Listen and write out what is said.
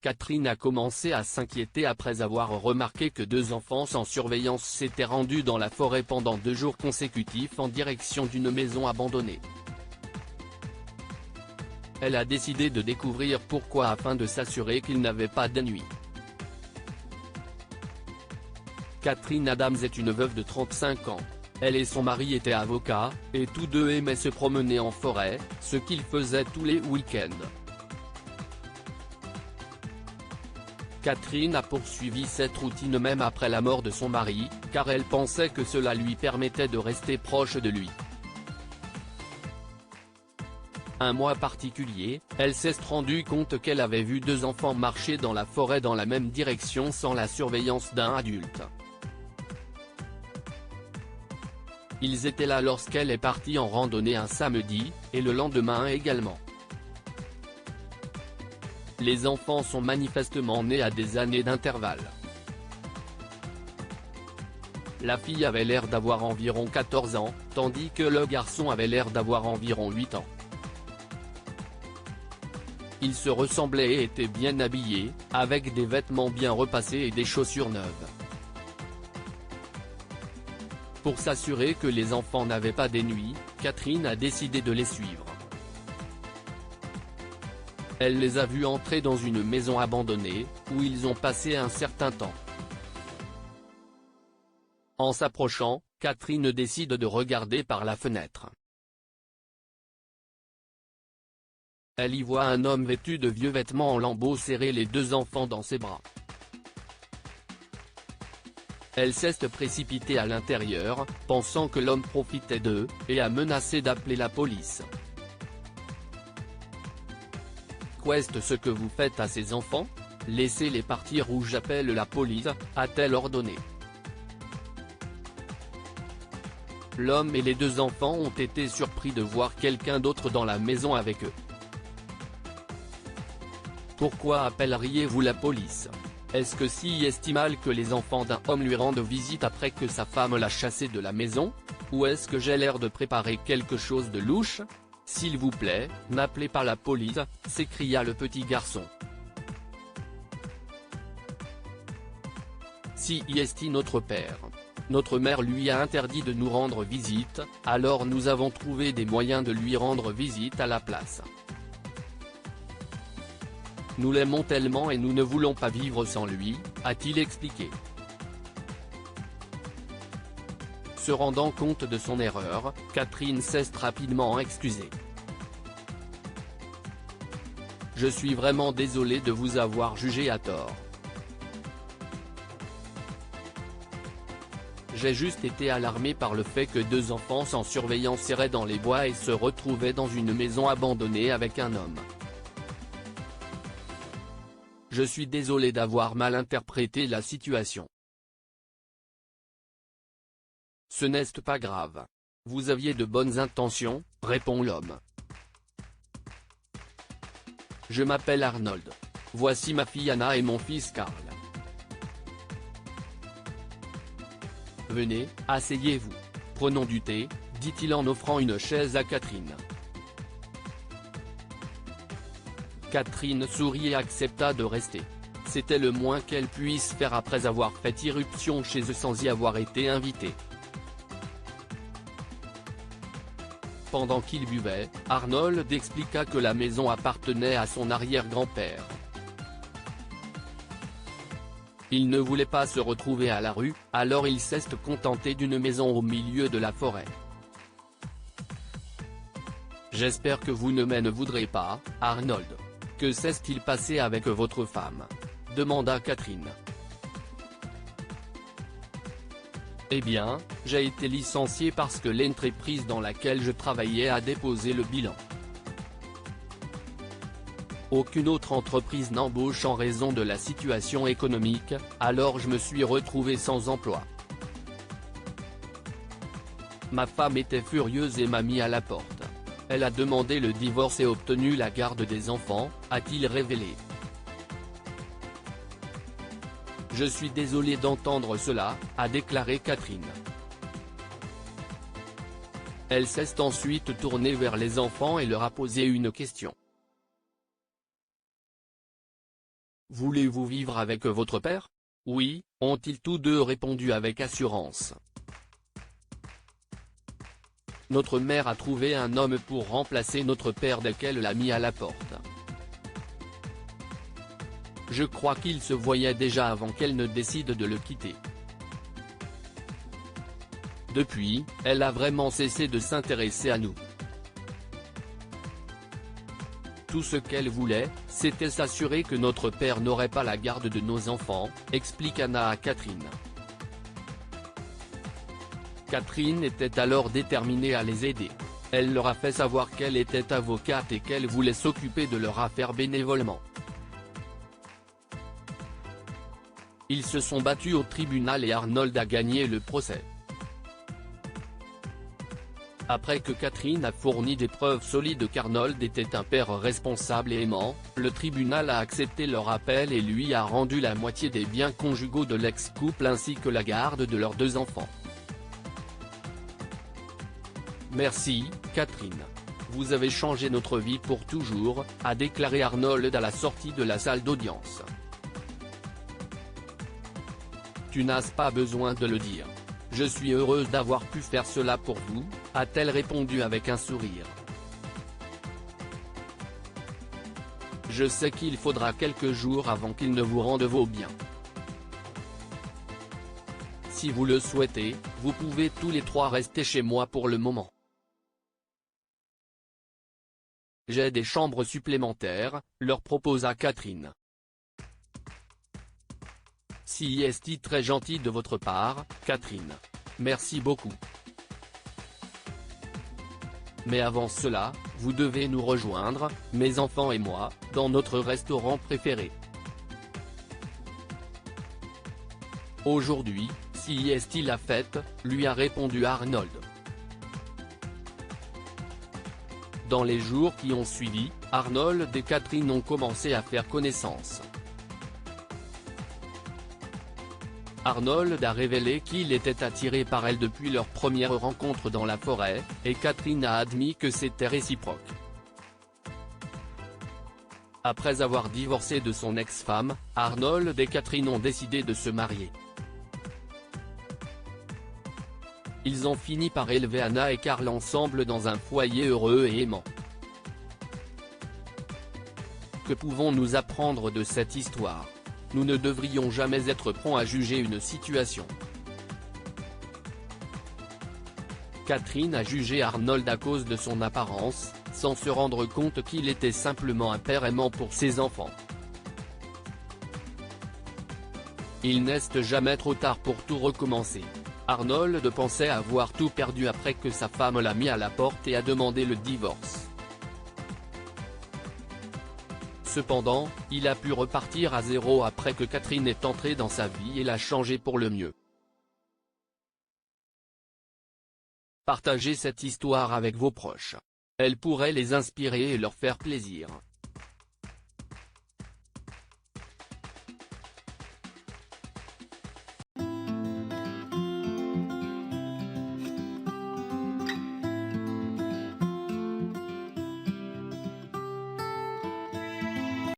Catherine a commencé à s'inquiéter après avoir remarqué que 2 enfants sans surveillance s'étaient rendus dans la forêt pendant 2 jours consécutifs en direction d'une maison abandonnée. Elle a décidé de découvrir pourquoi afin de s'assurer qu'ils n'avaient pas d'ennui. Catherine Adams est une veuve de 35 ans. Elle et son mari étaient avocats, et tous deux aimaient se promener en forêt, ce qu'ils faisaient tous les week-ends. Catherine a poursuivi cette routine même après la mort de son mari, car elle pensait que cela lui permettait de rester proche de lui. Un mois particulier, elle s'est rendue compte qu'elle avait vu 2 enfants marcher dans la forêt dans la même direction sans la surveillance d'un adulte. Ils étaient là lorsqu'elle est partie en randonnée un samedi, et le lendemain également. Les enfants sont manifestement nés à des années d'intervalle. La fille avait l'air d'avoir environ 14 ans, tandis que le garçon avait l'air d'avoir environ 8 ans. Ils se ressemblaient et étaient bien habillés, avec des vêtements bien repassés et des chaussures neuves. Pour s'assurer que les enfants n'avaient pas d'ennui, Catherine a décidé de les suivre. Elle les a vus entrer dans une maison abandonnée, où ils ont passé un certain temps. En s'approchant, Catherine décide de regarder par la fenêtre. Elle y voit un homme vêtu de vieux vêtements en lambeaux serrer les 2 enfants dans ses bras. Elle s'est précipitée à l'intérieur, pensant que l'homme profitait d'eux, et a menacé d'appeler la police. Qu'est-ce ce que vous faites à ces enfants? Laissez-les partir ou j'appelle la police, a-t-elle ordonné. L'homme et les 2 enfants ont été surpris de voir quelqu'un d'autre dans la maison avec eux. Pourquoi appelleriez-vous la police? Est-ce que si estimal que les enfants d'un homme lui rendent visite après que sa femme l'a chassé de la maison? Ou est-ce que j'ai l'air de préparer quelque chose de louche? S'il vous plaît, n'appelez pas la police, s'écria le petit garçon. Si est notre père. Notre mère lui a interdit de nous rendre visite, alors nous avons trouvé des moyens de lui rendre visite à la place. Nous l'aimons tellement et nous ne voulons pas vivre sans lui, a-t-il expliqué. Se rendant compte de son erreur, Catherine s'est rapidement excusée. Je suis vraiment désolée de vous avoir jugé à tort. J'ai juste été alarmée par le fait que 2 enfants sans surveillance erraient dans les bois et se retrouvaient dans une maison abandonnée avec un homme. Je suis désolée d'avoir mal interprété la situation. Ce n'est pas grave. Vous aviez de bonnes intentions, répond l'homme. Je m'appelle Arnold. Voici ma fille Anna et mon fils Karl. Venez, asseyez-vous. Prenons du thé, dit-il en offrant une chaise à Catherine. Catherine sourit et accepta de rester. C'était le moins qu'elle puisse faire après avoir fait irruption chez eux sans y avoir été invitée. Pendant qu'il buvait, Arnold expliqua que la maison appartenait à son arrière-grand-père. Il ne voulait pas se retrouver à la rue, alors il s'est contenté d'une maison au milieu de la forêt. J'espère que vous ne m'en voudrez pas, Arnold. Que s'est-il passé avec votre femme? Demanda Catherine. Eh bien, j'ai été licencié parce que l'entreprise dans laquelle je travaillais a déposé le bilan. Aucune autre entreprise n'embauche en raison de la situation économique, alors je me suis retrouvé sans emploi. Ma femme était furieuse et m'a mis à la porte. Elle a demandé le divorce et obtenu la garde des enfants, a-t-il révélé. Je suis désolé d'entendre cela, a déclaré Catherine. Elle s'est ensuite tournée vers les enfants et leur a posé une question. Voulez-vous vivre avec votre père? Oui, ont-ils tous deux répondu avec assurance. Notre mère a trouvé un homme pour remplacer notre père dès qu'elle l'a mis à la porte. Je crois qu'ils se voyaient déjà avant qu'elle ne décide de le quitter. Depuis, elle a vraiment cessé de s'intéresser à nous. Tout ce qu'elle voulait, c'était s'assurer que notre père n'aurait pas la garde de nos enfants, explique Anna à Catherine. Catherine était alors déterminée à les aider. Elle leur a fait savoir qu'elle était avocate et qu'elle voulait s'occuper de leur affaire bénévolement. Ils se sont battus au tribunal et Arnold a gagné le procès. Après que Catherine a fourni des preuves solides qu'Arnold était un père responsable et aimant, le tribunal a accepté leur appel et lui a rendu la moitié des biens conjugaux de l'ex-couple ainsi que la garde de leurs 2 enfants. Merci, Catherine. Vous avez changé notre vie pour toujours, a déclaré Arnold à la sortie de la salle d'audience. Tu n'as pas besoin de le dire. Je suis heureuse d'avoir pu faire cela pour vous, a-t-elle répondu avec un sourire. Je sais qu'il faudra quelques jours avant qu'ils ne vous rendent vos biens. Si vous le souhaitez, vous pouvez tous les 3 rester chez moi pour le moment. J'ai des chambres supplémentaires, leur proposa Catherine. Si est très gentil de votre part, Catherine. Merci beaucoup. Mais avant cela, vous devez nous rejoindre, mes enfants et moi, dans notre restaurant préféré. Aujourd'hui, si est la fête, lui a répondu Arnold. Dans les jours qui ont suivi, Arnold et Catherine ont commencé à faire connaissance. Arnold a révélé qu'il était attiré par elle depuis leur première rencontre dans la forêt, et Catherine a admis que c'était réciproque. Après avoir divorcé de son ex-femme, Arnold et Catherine ont décidé de se marier. Ils ont fini par élever Anna et Karl ensemble dans un foyer heureux et aimant. Que pouvons-nous apprendre de cette histoire? Nous ne devrions jamais être prompts à juger une situation. Catherine a jugé Arnold à cause de son apparence, sans se rendre compte qu'il était simplement un père aimant pour ses enfants. Il n'est jamais trop tard pour tout recommencer. Arnold pensait avoir tout perdu après que sa femme l'a mis à la porte et a demandé le divorce. Cependant, il a pu repartir à zéro après que Catherine est entrée dans sa vie et l'a changé pour le mieux. Partagez cette histoire avec vos proches. Elle pourrait les inspirer et leur faire plaisir.